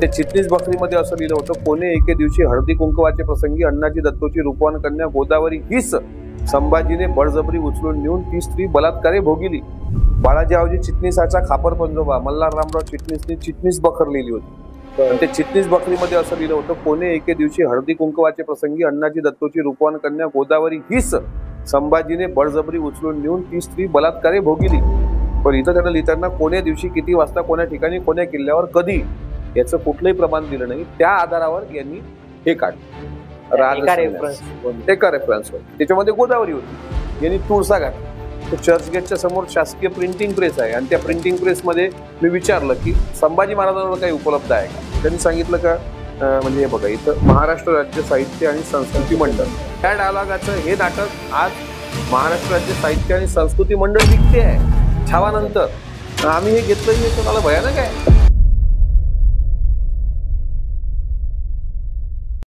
ते चिटणीस बकरीमध्ये असं लिहिलं होतं, कोणे एके दिवशी हळदी कुंकवाचे प्रसंगी अण्णाजी दत्तोची रूपवान कन्या गोदावरी हीच संभाजीने बळजबरी उचलून नेऊन ती स्त्री बलात्कारे भोगिली. बाळाजीरावजी चिटणीसाचा खापर पंजोबा मल्हाररामराव चिटणीसनी चिटणीस बखर लिहिली होती. ते चिटणीस बकरीमध्ये असं लिहिलं होतं, कोणे एके दिवशी हळदी कुंकवाचे प्रसंगी अण्णाजी दत्तोची रूपवान कन्या गोदावरी हीच संभाजीने बळजबरी उचलून नेऊन ती स्त्री बलात्कारे भोगिली. पण इथं त्यानं लिहिताना कोण्या दिवशी, किती वाजता, कोण्या ठिकाणी, कोण्या किल्ल्यावर, कधी याचं कुठलंही प्रमाण दिलं नाही. त्या आधारावर यांनी हे काढलं एका रेफरन्सवर. त्याच्यामध्ये गोदावरी होती. यांनी तुळसा घातली. चर्चगेटच्या समोर शासकीय प्रिंटिंग प्रेस आहे आणि त्या प्रिंटिंग प्रेसमध्ये मी विचारलं की संभाजी महाराजांवर काही उपलब्ध आहे का. त्यांनी सांगितलं का म्हणजे हे बघा, इथं महाराष्ट्र राज्य साहित्य आणि संस्कृती मंडळ त्या डायलॉगाचं हे नाटक आज महाराष्ट्र राज्य साहित्य आणि संस्कृती मंडळ विकते आहे. छावानंतर आम्ही हे घेतलं, हे तुम्हाला भयानक आहे.